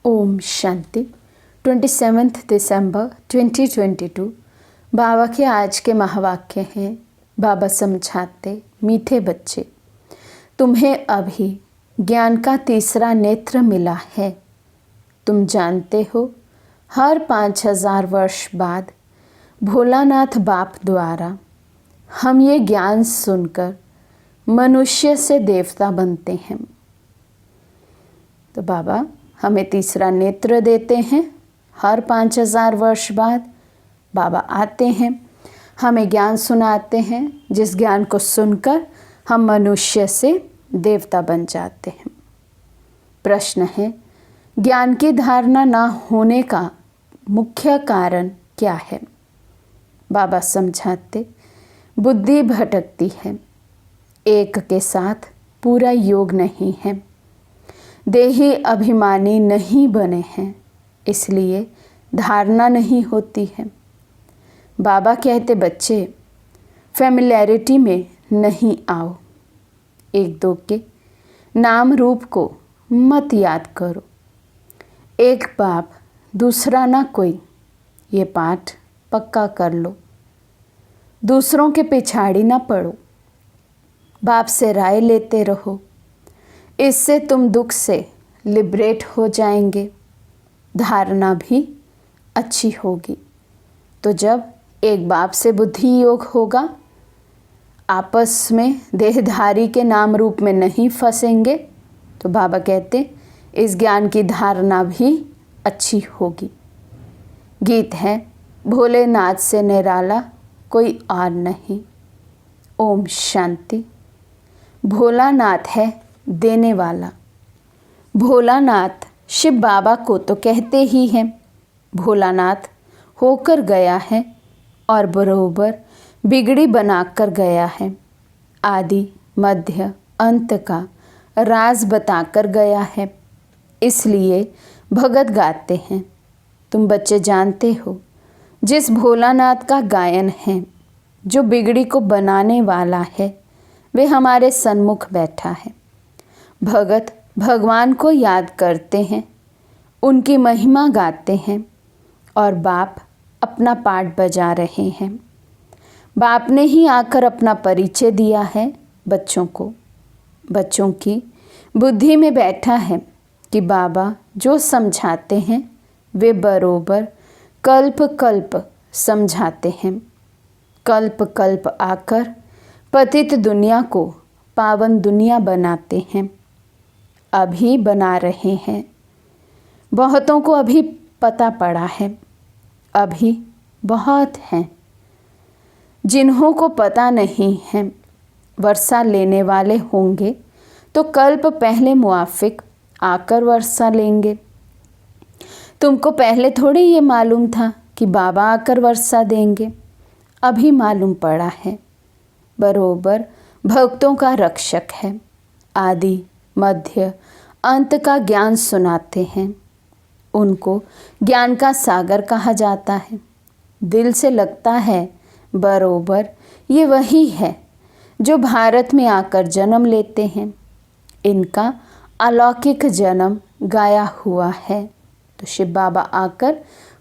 ओम शांति। 27 दिसंबर 2022 बाबा के आज के महावाक्य हैं। बाबा समझाते, मीठे बच्चे, तुम्हें अभी ज्ञान का तीसरा नेत्र मिला है। तुम जानते हो, हर 5000 वर्ष बाद भोलानाथ बाप द्वारा हम ये ज्ञान सुनकर मनुष्य से देवता बनते हैं। तो बाबा हमें तीसरा नेत्र देते हैं। हर 5000 वर्ष बाद बाबा आते हैं, हमें ज्ञान सुनाते हैं, जिस ज्ञान को सुनकर हम मनुष्य से देवता बन जाते हैं। प्रश्न है, ज्ञान की धारणा ना होने का मुख्य कारण क्या है? बाबा समझाते, बुद्धि भटकती है, एक के साथ पूरा योग नहीं है, देही अभिमानी नहीं बने हैं, इसलिए धारणा नहीं होती है। बाबा कहते, बच्चे फैमिलियरिटी में नहीं आओ, एक दो के नाम रूप को मत याद करो, एक बाप दूसरा ना कोई, ये पाठ पक्का कर लो। दूसरों के पिछाड़ी ना पड़ो, बाप से राय लेते रहो, इससे तुम दुख से लिबरेट हो जाएंगे, धारणा भी अच्छी होगी। तो जब एक बाप से बुद्धि योग होगा, आपस में देहधारी के नाम रूप में नहीं फंसेंगे, तो बाबा कहते इस ज्ञान की धारणा भी अच्छी होगी। गीत है, भोलेनाथ से निराला कोई और नहीं। ओम शांति। भोलानाथ है देने वाला। भोलानाथ शिव बाबा को तो कहते ही हैं। भोलानाथ होकर गया है और बरोबर बिगड़ी बनाकर गया है। आदि मध्य अंत का राज बताकर गया है, इसलिए भगत गाते हैं। तुम बच्चे जानते हो, जिस भोलानाथ का गायन है, जो बिगड़ी को बनाने वाला है, वे हमारे सन्मुख बैठा है। भगत भगवान को याद करते हैं, उनकी महिमा गाते हैं और बाप अपना पाठ बजा रहे हैं। बाप ने ही आकर अपना परिचय दिया है बच्चों को। बच्चों की बुद्धि में बैठा है कि बाबा जो समझाते हैं वे बरोबर कल्प कल्प समझाते हैं। कल्प कल्प आकर पतित दुनिया को पावन दुनिया बनाते हैं, अभी बना रहे हैं। बहुतों को अभी पता पड़ा है, अभी बहुत हैं। जिन्हों को पता नहीं है, वर्षा लेने वाले होंगे तो कल्प पहले मुआफिक आकर वर्षा लेंगे। तुमको पहले थोड़ी ये मालूम था कि बाबा आकर वर्षा देंगे, अभी मालूम पड़ा है। बरोबर भक्तों का रक्षक है, आदि मध्य अंत का ज्ञान सुनाते हैं। उनको ज्ञान का सागर कहा जाता है। दिल से लगता है बरोबर ये वही है जो भारत में आकर जन्म लेते हैं। इनका अलौकिक जन्म गाया हुआ है। तो शिव बाबा आकर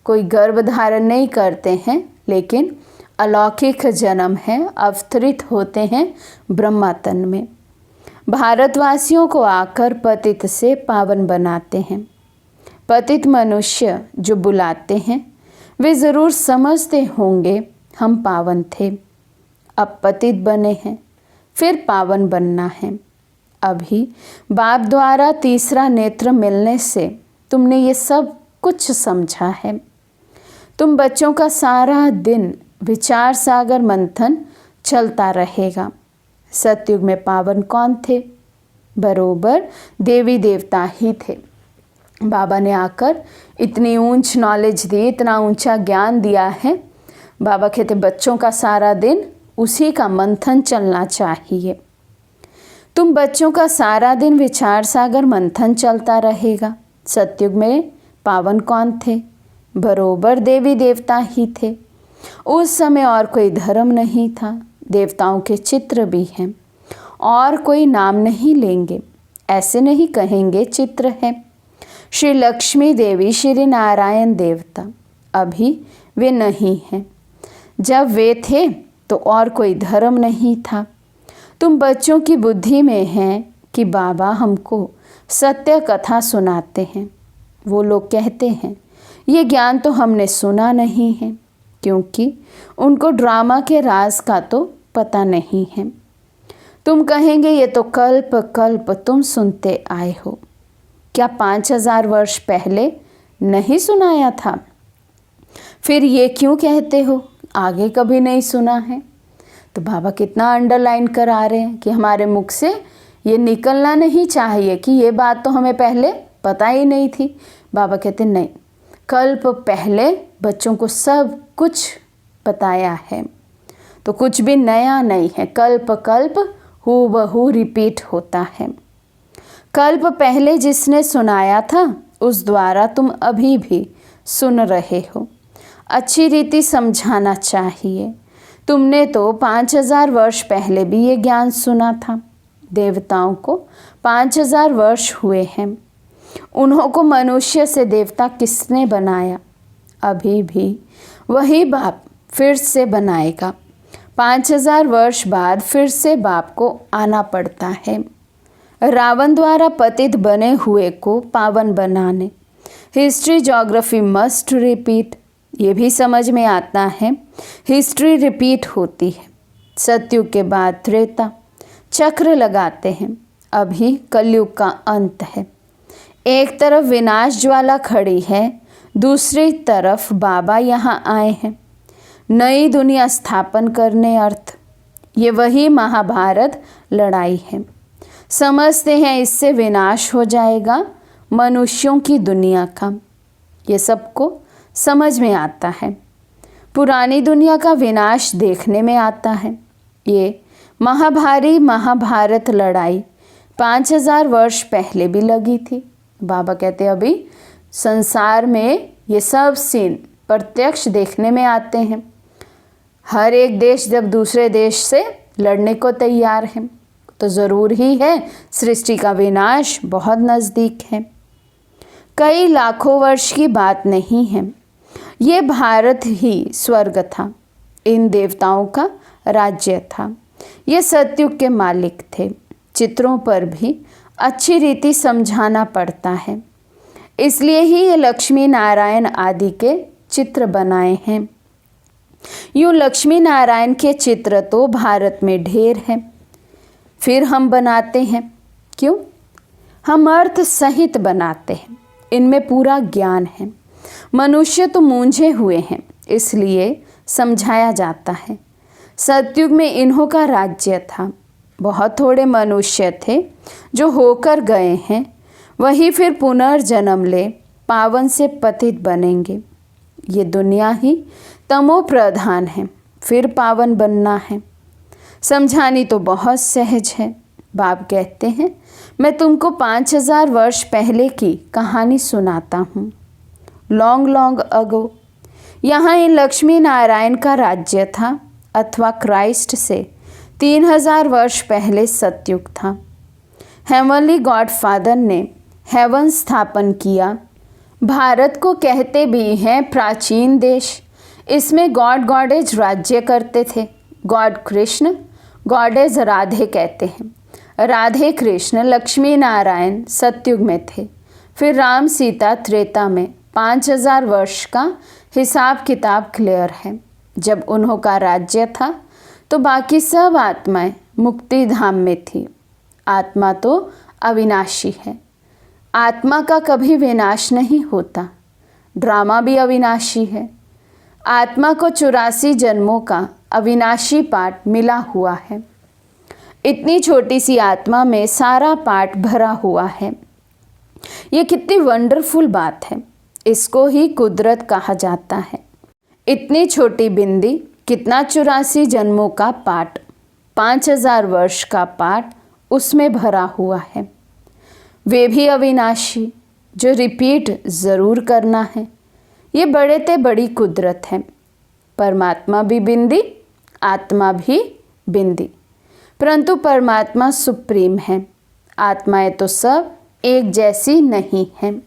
कोई गर्भ धारण नहीं करते हैं, लेकिन अलौकिक जन्म है, अवतरित होते हैं ब्रह्मा तन में। भारतवासियों को आकर पतित से पावन बनाते हैं। पतित मनुष्य जो बुलाते हैं, वे ज़रूर समझते होंगे हम पावन थे, अब पतित बने हैं, फिर पावन बनना है। अभी बाप द्वारा तीसरा नेत्र मिलने से तुमने ये सब कुछ समझा है। तुम बच्चों का सारा दिन विचार सागर मंथन चलता रहेगा। सतयुग में पावन कौन थे? बरोबर देवी देवता ही थे। बाबा ने आकर इतनी ऊंच नॉलेज दी, इतना ऊंचा ज्ञान दिया है। बाबा कहते बच्चों का सारा दिन उसी का मंथन चलना चाहिए। तुम बच्चों का सारा दिन विचार सागर मंथन चलता रहेगा। सतयुग में पावन कौन थे? बरोबर देवी देवता ही थे। उस समय और कोई धर्म नहीं था, देवताओं के चित्र भी हैं, और कोई नाम नहीं लेंगे, ऐसे नहीं कहेंगे चित्र है। श्री लक्ष्मी देवी, श्री नारायण देवता, अभी वे नहीं हैं। जब वे थे तो और कोई धर्म नहीं था। तुम बच्चों की बुद्धि में हैं कि बाबा हमको सत्य कथा सुनाते हैं। वो लोग कहते हैं ये ज्ञान तो हमने सुना नहीं है, क्योंकि उनको ड्रामा के राज का तो पता नहीं है। तुम कहेंगे ये तो कल्प कल्प तुम सुनते आए हो, क्या 5000 वर्ष पहले नहीं सुनाया था? फिर ये क्यों कहते हो आगे कभी नहीं सुना है? तो बाबा कितना अंडरलाइन करा रहे हैं कि हमारे मुख से ये निकलना नहीं चाहिए कि ये बात तो हमें पहले पता ही नहीं थी। बाबा कहते नहीं, कल्प पहले बच्चों को सब कुछ बताया है, तो कुछ भी नया नहीं है। कल्प कल्प हूबहू रिपीट होता है। कल्प पहले जिसने सुनाया था उस द्वारा तुम अभी भी सुन रहे हो। अच्छी रीति समझाना चाहिए। तुमने तो 5000 वर्ष पहले भी ये ज्ञान सुना था। देवताओं को 5000 वर्ष हुए हैं। उन्हों को मनुष्य से देवता किसने बनाया? अभी भी वही बाप फिर से बनाएगा। 5000 वर्ष बाद फिर से बाप को आना पड़ता है, रावण द्वारा पतित बने हुए को पावन बनाने। हिस्ट्री ज्योग्राफी मस्ट रिपीट, ये भी समझ में आता है। हिस्ट्री रिपीट होती है। सतयुग के बाद त्रेता, चक्र लगाते हैं। अभी कलयुग का अंत है। एक तरफ विनाश ज्वाला खड़ी है, दूसरी तरफ बाबा यहाँ आए हैं नई दुनिया स्थापन करने। अर्थ ये वही महाभारत लड़ाई है। समझते हैं इससे विनाश हो जाएगा मनुष्यों की दुनिया का। ये सबको समझ में आता है। पुरानी दुनिया का विनाश देखने में आता है। ये महाभारी महाभारत लड़ाई 5000 वर्ष पहले भी लगी थी। बाबा कहते अभी संसार में ये सब सीन प्रत्यक्ष देखने में आते हैं। हर एक देश जब दूसरे देश से लड़ने को तैयार है तो ज़रूर ही है सृष्टि का विनाश बहुत नज़दीक है। कई लाखों वर्ष की बात नहीं है। ये भारत ही स्वर्ग था। इन देवताओं का राज्य था। ये सतयुग के मालिक थे। चित्रों पर भी अच्छी रीति समझाना पड़ता है, इसलिए ही ये लक्ष्मी नारायण आदि के चित्र बनाए हैं। यूँ लक्ष्मी नारायण के चित्र तो भारत में ढेर हैं, फिर हम बनाते हैं। क्यों? हम अर्थ सहित बनाते हैं। इनमें पूरा ज्ञान है। मनुष्य तो मूंझे हुए हैं, इसलिए समझाया जाता है। सतयुग में इन्हों का राज्य था। बहुत थोड़े मनुष्य थे जो होकर गए हैं, वही फिर पुनर्जन्म ले पावन से पतित बनेंगे। ये दुनिया ही तमो प्रधान है, फिर पावन बनना है। समझानी तो बहुत सहज है। बाप कहते हैं मैं तुमको 5000 वर्ष पहले की कहानी सुनाता हूँ। लॉन्ग लॉन्ग अगो यहाँ इन लक्ष्मी नारायण का राज्य था, अथवा क्राइस्ट से 3000 वर्ष पहले सतयुग था। हेवनली गॉड फादर ने हेवन स्थापन किया। भारत को कहते भी हैं प्राचीन देश। इसमें गॉड गॉडेज राज्य करते थे। गॉड कृष्ण, गॉडेज राधे कहते हैं। राधे कृष्ण लक्ष्मी नारायण सतयुग में थे। फिर राम सीता त्रेता में 5000 वर्ष का हिसाब किताब क्लियर है। जब उन्हों का राज्य था तो बाकी सब आत्माएं मुक्ति धाम में थी। आत्मा तो अविनाशी है। आत्मा का कभी विनाश नहीं होता। ड्रामा भी अविनाशी है। आत्मा को 84 जन्मों का अविनाशी पाठ मिला हुआ है। इतनी छोटी सी आत्मा में सारा पाठ भरा हुआ है। ये कितनी वंडरफुल बात है। इसको ही कुदरत कहा जाता है। इतनी छोटी बिंदी, कितना 84 जन्मों का पाठ, 5000 वर्ष का पाठ उसमें भरा हुआ है। वे भी अविनाशी, जो रिपीट ज़रूर करना है। ये बड़े ते बड़ी कुदरत है। परमात्मा भी बिंदी, आत्मा भी बिंदी, परंतु परमात्मा सुप्रीम है। आत्माएं तो सब एक जैसी नहीं हैं।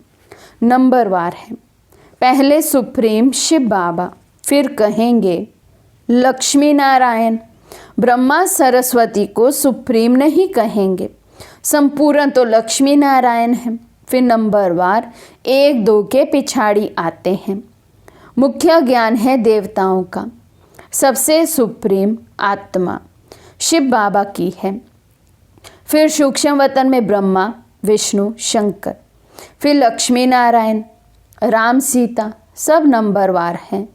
नंबरवार है। पहले सुप्रीम शिव बाबा, फिर कहेंगे लक्ष्मी नारायण। ब्रह्मा सरस्वती को सुप्रीम नहीं कहेंगे, संपूर्ण तो लक्ष्मी नारायण है। फिर नंबरवार 1 2 के पिछाड़ी आते हैं। मुख्य ज्ञान है देवताओं का, सबसे सुप्रीम आत्मा शिव बाबा की है। फिर सूक्ष्म वतन में ब्रह्मा विष्णु शंकर, फिर लक्ष्मी नारायण राम सीता, सब नंबरवार हैं।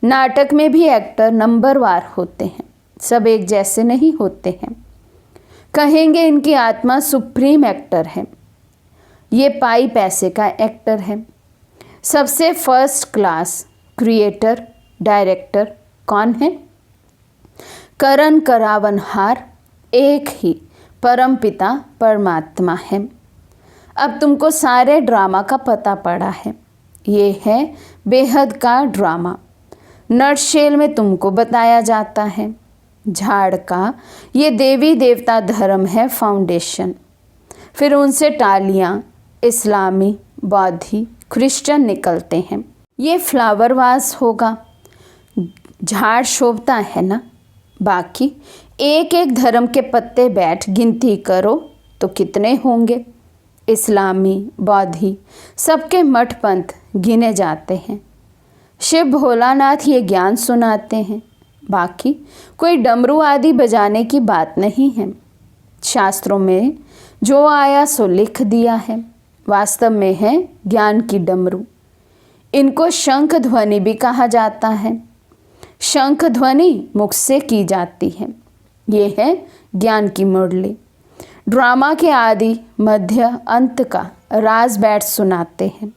नाटक में भी एक्टर नंबरवार होते हैं, सब एक जैसे नहीं होते हैं। कहेंगे इनकी आत्मा सुप्रीम एक्टर है, ये पाई पैसे का एक्टर है। सबसे फर्स्ट क्लास क्रिएटर डायरेक्टर कौन है? करण करावनहार एक ही परमपिता परमात्मा है। अब तुमको सारे ड्रामा का पता पड़ा है। ये है बेहद का ड्रामा। नटशेल में तुमको बताया जाता है। झाड़ का ये देवी देवता धर्म है फाउंडेशन। फिर उनसे टालियाँ इस्लामी बौद्धी क्रिश्चियन निकलते हैं। ये फ्लावर वास होगा। झाड़ शोभता है ना। बाकी एक एक धर्म के पत्ते बैठ गिनती करो तो कितने होंगे। इस्लामी बौद्धी सबके मठ पंथ गिने जाते हैं। शिव भोलानाथ ये ज्ञान सुनाते हैं। बाकी कोई डमरू आदि बजाने की बात नहीं है। शास्त्रों में जो आया सो लिख दिया है। वास्तव में है ज्ञान की डमरू। इनको शंख ध्वनि भी कहा जाता है। शंख ध्वनि मुख से की जाती है। ये है ज्ञान की मुरली। ड्रामा के आदि मध्य अंत का राज बैठ सुनाते हैं।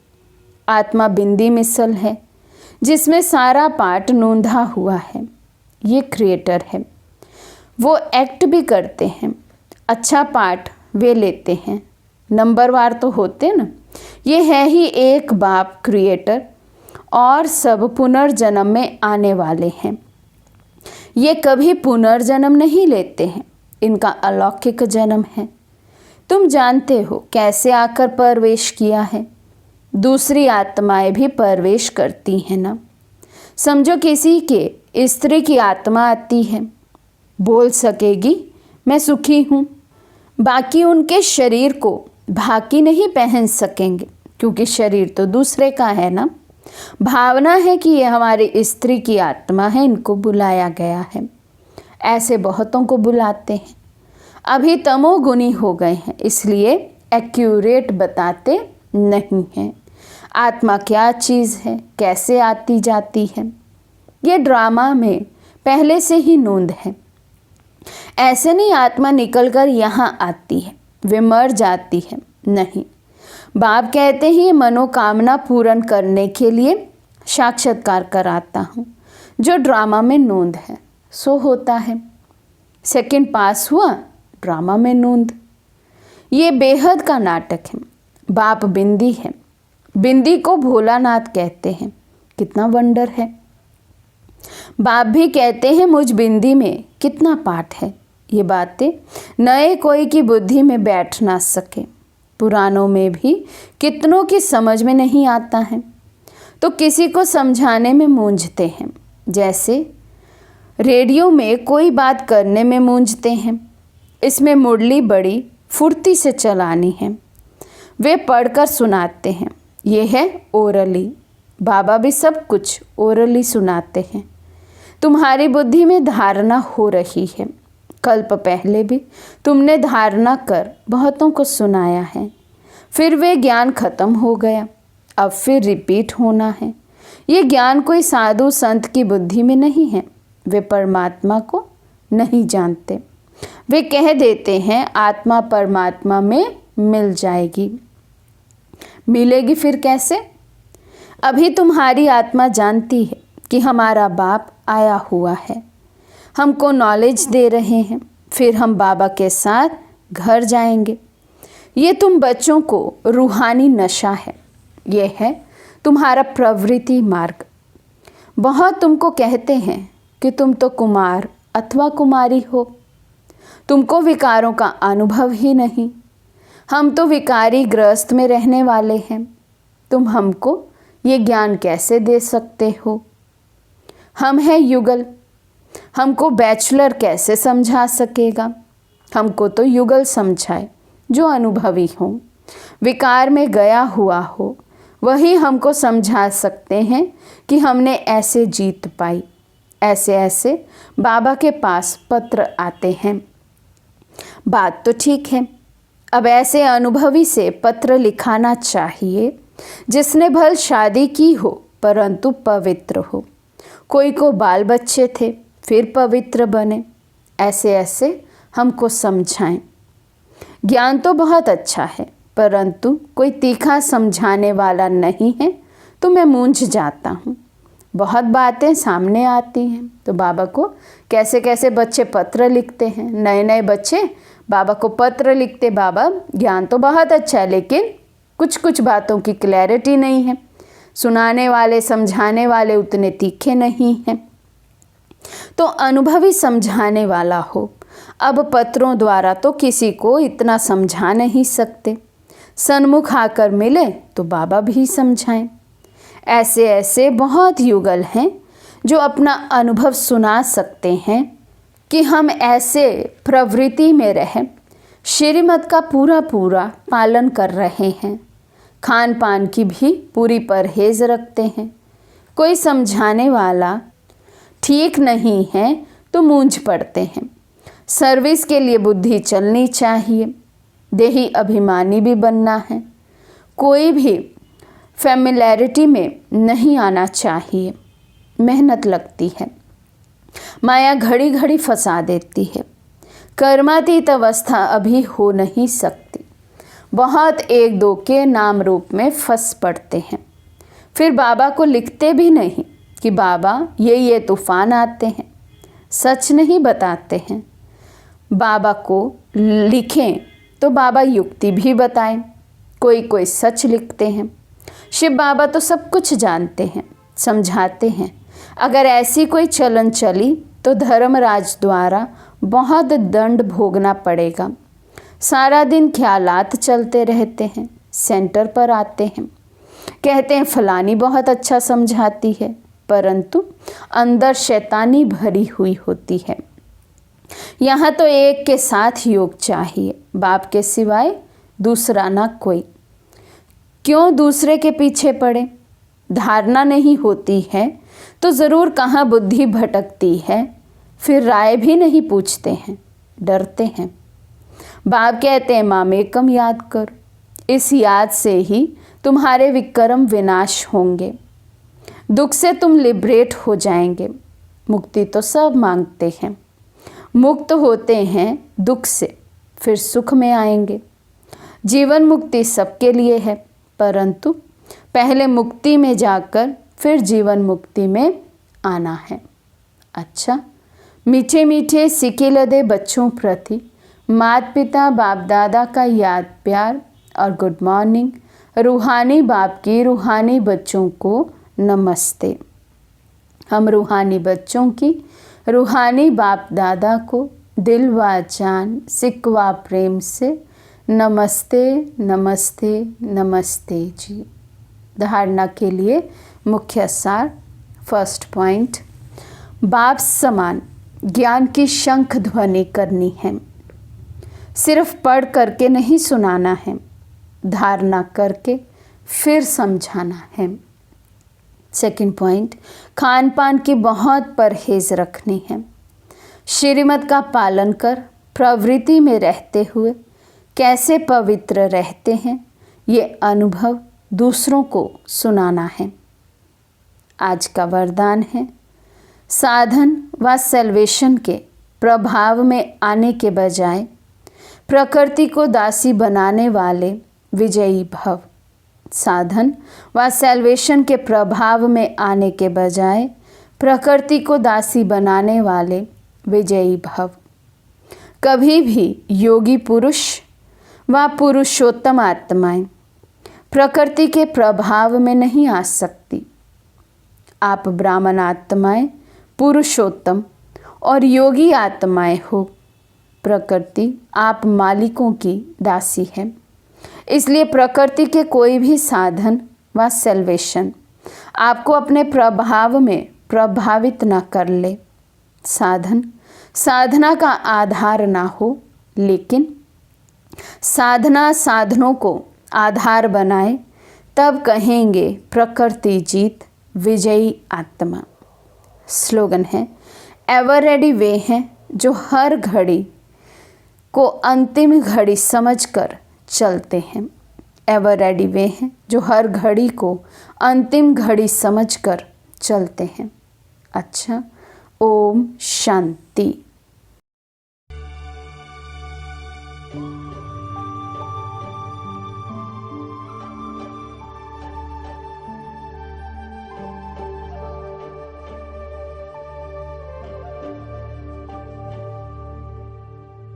आत्मा बिंदी मिसल है जिसमें सारा पाठ नूंधा हुआ है। ये क्रिएटर है। वो एक्ट भी करते हैं। अच्छा पाठ वे लेते हैं। नंबरवार तो होते ना। ये है ही एक बाप क्रिएटर और सब पुनर्जन्म में आने वाले हैं। ये कभी पुनर्जन्म नहीं लेते हैं। इनका अलौकिक जन्म है। तुम जानते हो कैसे आकर प्रवेश किया है। दूसरी आत्माएं भी प्रवेश करती हैं ना। समझो किसी के स्त्री की आत्मा आती है, बोल सकेगी मैं सुखी हूँ। बाकी उनके शरीर को भाकी नहीं पहन सकेंगे क्योंकि शरीर तो दूसरे का है ना। भावना है कि ये हमारी स्त्री की आत्मा है, इनको बुलाया गया है। ऐसे बहुतों को बुलाते हैं। अभी तमोगुनी हो गए हैं इसलिए एक्यूरेट बताते नहीं हैं। आत्मा क्या चीज़ है, कैसे आती जाती है, ये ड्रामा में पहले से ही नोंद है। ऐसे नहीं आत्मा निकलकर यहाँ आती है, वे मर जाती है, नहीं। बाप कहते हैं ये मनोकामना पूर्ण करने के लिए साक्षात्कार कराता हूँ। जो ड्रामा में नोंद है सो होता है। सेकंड पास हुआ, ड्रामा में नोंद। ये बेहद का नाटक है। बाप बिंदी है। बिंदी को भोलानाथ कहते हैं। कितना वंडर है। बाप भी कहते हैं मुझ बिंदी में कितना पाठ है। ये बातें नए कोई की बुद्धि में बैठ ना सके। पुरानों में भी कितनों की समझ में नहीं आता है तो किसी को समझाने में मूंझते हैं। जैसे रेडियो में कोई बात करने में मूंझते हैं। इसमें मुरली बड़ी फुर्ती से चलानी है। वे पढ़कर सुनाते हैं। ये है ओरली। बाबा भी सब कुछ ओरली सुनाते हैं। तुम्हारी बुद्धि में धारणा हो रही है। कल्प पहले भी तुमने धारणा कर बहुतों को सुनाया है। फिर वे ज्ञान खत्म हो गया। अब फिर रिपीट होना है। ये ज्ञान कोई साधु संत की बुद्धि में नहीं है। वे परमात्मा को नहीं जानते। वे कह देते हैं आत्मा परमात्मा में मिल जाएगी। मिलेगी फिर कैसे? अभी तुम्हारी आत्मा जानती है कि हमारा बाप आया हुआ है, हमको नॉलेज दे रहे हैं। फिर हम बाबा के साथ घर जाएंगे। ये तुम बच्चों को रूहानी नशा है। ये है तुम्हारा प्रवृत्ति मार्ग। बहुत तुमको कहते हैं कि तुम तो कुमार अथवा कुमारी हो, तुमको विकारों का अनुभव ही नहीं। हम तो विकारी ग्रस्त में रहने वाले हैं। तुम हमको ये ज्ञान कैसे दे सकते हो? हम हैं युगल, हमको बैचलर कैसे समझा सकेगा? हमको तो युगल समझाए जो अनुभवी हो, विकार में गया हुआ हो, वही हमको समझा सकते हैं कि हमने ऐसे जीत पाई। ऐसे ऐसे बाबा के पास पत्र आते हैं। बात तो ठीक है, अब ऐसे अनुभवी से पत्र लिखाना चाहिए जिसने भल शादी की हो परंतु पवित्र हो। कोई को बाल बच्चे थे फिर पवित्र बने। ऐसे ऐसे हमको समझाएं। ज्ञान तो बहुत अच्छा है परंतु कोई तीखा समझाने वाला नहीं है तो मैं मूंझ जाता हूँ। बहुत बातें सामने आती हैं तो बाबा को कैसे कैसे बच्चे पत्र लिखते हैं, नए नए बच्चे बाबा को पत्र लिखते, बाबा ज्ञान तो बहुत अच्छा है लेकिन कुछ कुछ बातों की क्लैरिटी नहीं है, सुनाने वाले समझाने वाले उतने तीखे नहीं हैं। तो अनुभवी समझाने वाला हो। अब पत्रों द्वारा तो किसी को इतना समझा नहीं सकते, सन्मुख आकर मिले तो बाबा भी समझाएं। ऐसे ऐसे बहुत युगल हैं जो अपना अनुभव सुना सकते हैं कि हम ऐसे प्रवृत्ति में रहें, श्रीमत का पूरा पूरा पालन कर रहे हैं, खान पान की भी पूरी परहेज रखते हैं। कोई समझाने वाला ठीक नहीं है तो मूंझ पड़ते हैं। सर्विस के लिए बुद्धि चलनी चाहिए, देही अभिमानी भी बनना है। कोई भी फैमिलैरिटी में नहीं आना चाहिए, मेहनत लगती है, माया घड़ी घड़ी फंसा देती है। कर्मातीत अवस्था अभी हो नहीं सकती, बहुत एक दो के नाम रूप में फंस पड़ते हैं। फिर बाबा को लिखते भी नहीं कि बाबा ये तूफान आते हैं, सच नहीं बताते हैं। बाबा को लिखें तो बाबा युक्ति भी बताएं, कोई कोई सच लिखते हैं। शिव बाबा तो सब कुछ जानते हैं, समझाते हैं। अगर ऐसी कोई चलन चली तो धर्मराज द्वारा बहुत दंड भोगना पड़ेगा। सारा दिन ख्यालात चलते रहते हैं, सेंटर पर आते हैं, कहते हैं फलानी बहुत अच्छा समझाती है परंतु अंदर शैतानी भरी हुई होती है। यहाँ तो एक के साथ योग चाहिए, बाप के सिवाय दूसरा ना कोई। क्यों दूसरे के पीछे पड़े? धारणा नहीं होती है तो ज़रूर कहाँ बुद्धि भटकती है, फिर राय भी नहीं पूछते हैं, डरते हैं। बाप कहते हैं मामेकम याद करो, इस याद से ही तुम्हारे विक्रम विनाश होंगे, दुख से तुम लिबरेट हो जाएंगे। मुक्ति तो सब मांगते हैं, मुक्त होते हैं दुख से फिर सुख में आएंगे। जीवन मुक्ति सबके लिए है परंतु पहले मुक्ति में जाकर फिर जीवन मुक्ति में आना है। अच्छा, मीठे मीठे सिके लदे बच्चों प्रति माता पिता बाप दादा का याद प्यार और गुड मॉर्निंग। रूहानी बाप की रूहानी बच्चों को नमस्ते। हम रूहानी बच्चों की रूहानी बाप दादा को दिल व जान सिकवा प्रेम से नमस्ते नमस्ते नमस्ते जी। धारणा के लिए मुख्य सार। फर्स्ट पॉइंट, बाप समान ज्ञान की शंख ध्वनि करनी है। सिर्फ पढ़ करके नहीं सुनाना है, धारणा करके फिर समझाना है। सेकंड पॉइंट, खान पान की बहुत परहेज रखनी है। श्रीमत का पालन कर प्रवृत्ति में रहते हुए कैसे पवित्र रहते हैं ये अनुभव दूसरों को सुनाना है। आज का वरदान है, साधन व सैल्वेशन के प्रभाव में आने के बजाय प्रकृति को दासी बनाने वाले विजयी भव। साधन व सैल्वेशन के प्रभाव में आने के बजाय प्रकृति को दासी बनाने वाले विजयी भव। कभी भी योगी पुरुष व पुरुषोत्तम आत्माएं प्रकृति के प्रभाव में नहीं आ सकती। आप ब्राह्मण आत्माएं पुरुषोत्तम और योगी आत्माएं हो। प्रकृति आप मालिकों की दासी है, इसलिए प्रकृति के कोई भी साधन व सेल्वेशन आपको अपने प्रभाव में प्रभावित न कर ले। साधना का आधार ना हो, लेकिन साधना साधनों को आधार बनाए, तब कहेंगे प्रकृति जीत विजयी आत्मा। स्लोगन है, एवर रेडी वे हैं जो हर घड़ी को अंतिम घड़ी समझकर चलते हैं। एवर रेडी वे हैं जो हर घड़ी को अंतिम घड़ी समझकर चलते हैं। अच्छा, ओम शांति।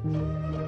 Thank you.